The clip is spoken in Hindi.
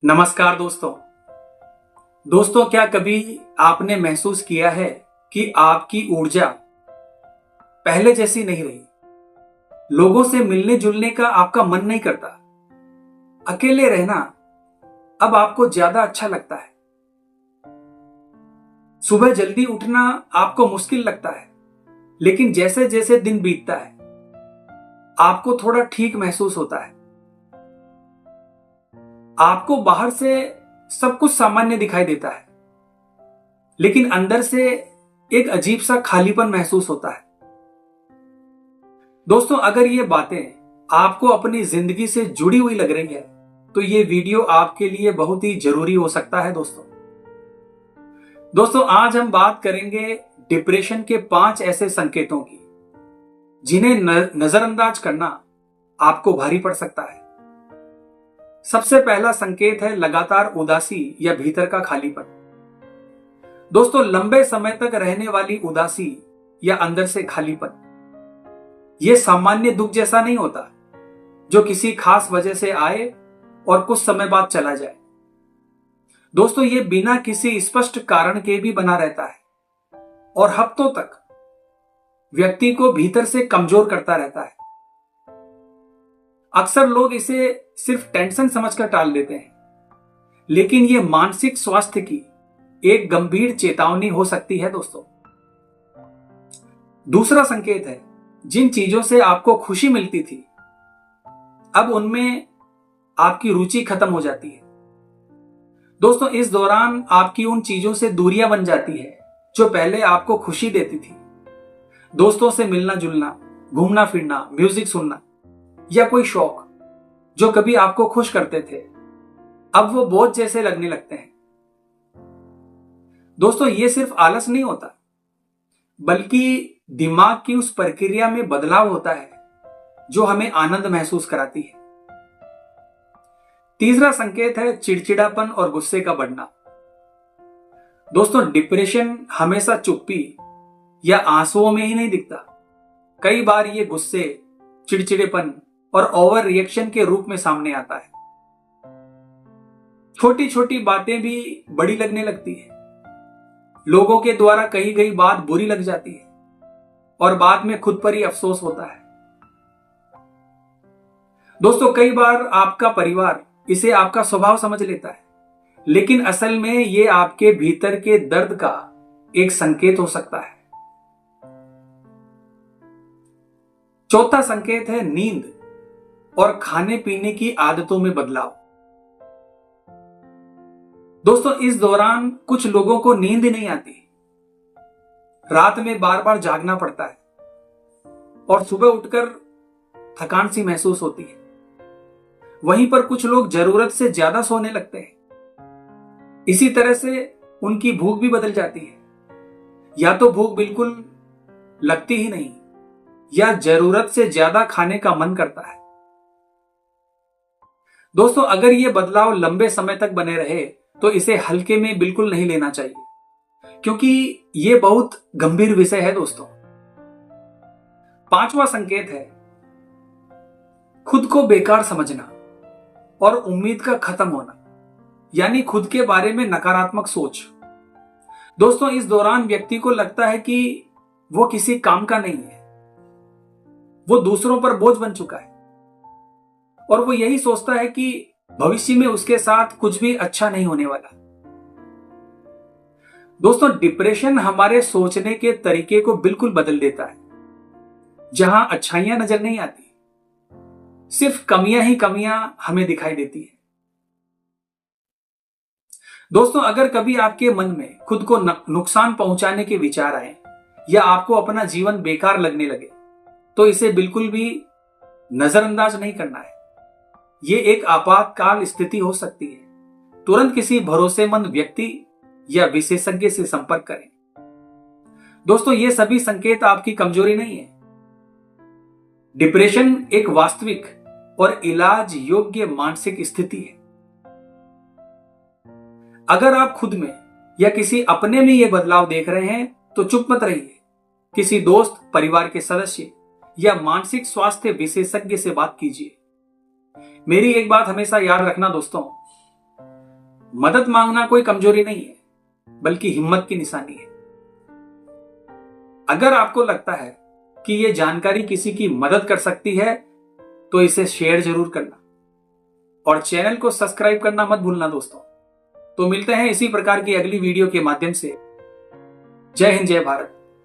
नमस्कार दोस्तों। क्या कभी आपने महसूस किया है कि आपकी ऊर्जा पहले जैसी नहीं रही? लोगों से मिलने जुलने का आपका मन नहीं करता। अकेले रहना अब आपको ज्यादा अच्छा लगता है। सुबह जल्दी उठना आपको मुश्किल लगता है, लेकिन जैसे जैसे दिन बीतता है आपको थोड़ा ठीक महसूस होता है। आपको बाहर से सब कुछ सामान्य दिखाई देता है, लेकिन अंदर से एक अजीब सा खालीपन महसूस होता है। दोस्तों, अगर ये बातें आपको अपनी जिंदगी से जुड़ी हुई लग रही है तो ये वीडियो आपके लिए बहुत ही जरूरी हो सकता है। दोस्तों, आज हम बात करेंगे डिप्रेशन के 5 ऐसे संकेतों की जिन्हें नजरअंदाज करना आपको भारी पड़ सकता है। सबसे पहला संकेत है लगातार उदासी या भीतर का खालीपन। दोस्तों, लंबे समय तक रहने वाली उदासी या अंदर से खालीपन यह सामान्य दुख जैसा नहीं होता जो किसी खास वजह से आए और कुछ समय बाद चला जाए। दोस्तों, ये बिना किसी स्पष्ट कारण के भी बना रहता है और हफ्तों तक व्यक्ति को भीतर से कमजोर करता रहता है। अक्सर लोग इसे सिर्फ टेंशन समझकर टाल देते हैं, लेकिन यह मानसिक स्वास्थ्य की एक गंभीर चेतावनी हो सकती है। दोस्तों, दूसरा संकेत है जिन चीजों से आपको खुशी मिलती थी अब उनमें आपकी रुचि खत्म हो जाती है। दोस्तों, इस दौरान आपकी उन चीजों से दूरियां बन जाती है जो पहले आपको खुशी देती थी। दोस्तों से मिलना जुलना, घूमना फिरना, म्यूजिक सुनना या कोई शौक जो कभी आपको खुश करते थे अब वो बोझ जैसे लगने लगते हैं। दोस्तों, ये सिर्फ आलस नहीं होता, बल्कि दिमाग की उस प्रक्रिया में बदलाव होता है जो हमें आनंद महसूस कराती है। तीसरा संकेत है चिड़चिड़ापन और गुस्से का बढ़ना। दोस्तों, डिप्रेशन हमेशा चुप्पी या आंसुओं में ही नहीं दिखता। कई बार ये गुस्से, चिड़चिड़ेपन और ओवर रिएक्शन के रूप में सामने आता है। छोटी छोटी बातें भी बड़ी लगने लगती है। लोगों के द्वारा कही गई बात बुरी लग जाती है और बाद में खुद पर ही अफसोस होता है। दोस्तों, कई बार आपका परिवार इसे आपका स्वभाव समझ लेता है, लेकिन असल में यह आपके भीतर के दर्द का एक संकेत हो सकता है। चौथा संकेत है नींद और खाने पीने की आदतों में बदलाव। दोस्तों, इस दौरान कुछ लोगों को नींद नहीं आती, रात में बार बार जागना पड़ता है और सुबह उठकर थकान सी महसूस होती है। वहीं पर कुछ लोग जरूरत से ज्यादा सोने लगते हैं। इसी तरह से उनकी भूख भी बदल जाती है, या तो भूख बिल्कुल लगती ही नहीं या जरूरत से ज्यादा खाने का मन करता है। दोस्तों, अगर ये बदलाव लंबे समय तक बने रहे तो इसे हल्के में बिल्कुल नहीं लेना चाहिए, क्योंकि ये बहुत गंभीर विषय है। दोस्तों, पांचवा संकेत है खुद को बेकार समझना और उम्मीद का खत्म होना, यानी खुद के बारे में नकारात्मक सोच। दोस्तों, इस दौरान व्यक्ति को लगता है कि वो किसी काम का नहीं है, वो दूसरों पर बोझ बन चुका है और वो यही सोचता है कि भविष्य में उसके साथ कुछ भी अच्छा नहीं होने वाला। दोस्तों, डिप्रेशन हमारे सोचने के तरीके को बिल्कुल बदल देता है। जहां अच्छाइयां नजर नहीं आती, सिर्फ कमियां ही कमियां हमें दिखाई देती है। दोस्तों, अगर कभी आपके मन में खुद को नुकसान पहुंचाने के विचार आए या आपको अपना जीवन बेकार लगने लगे तो इसे बिल्कुल भी नजरअंदाज नहीं करना है। यह एक आपातकाल स्थिति हो सकती है। तुरंत किसी भरोसेमंद व्यक्ति या विशेषज्ञ से संपर्क करें। दोस्तों, ये सभी संकेत आपकी कमजोरी नहीं है। डिप्रेशन एक वास्तविक और इलाज योग्य मानसिक स्थिति है। अगर आप खुद में या किसी अपने में ये बदलाव देख रहे हैं तो चुप मत रहिए। किसी दोस्त, परिवार के सदस्य या मानसिक स्वास्थ्य विशेषज्ञ से बात कीजिए। मेरी एक बात हमेशा याद रखना दोस्तों, मदद मांगना कोई कमजोरी नहीं है, बल्कि हिम्मत की निशानी है। अगर आपको लगता है कि यह जानकारी किसी की मदद कर सकती है तो इसे शेयर जरूर करना और चैनल को सब्सक्राइब करना मत भूलना दोस्तों। तो मिलते हैं इसी प्रकार की अगली वीडियो के माध्यम से। जय हिंद, जय भारत।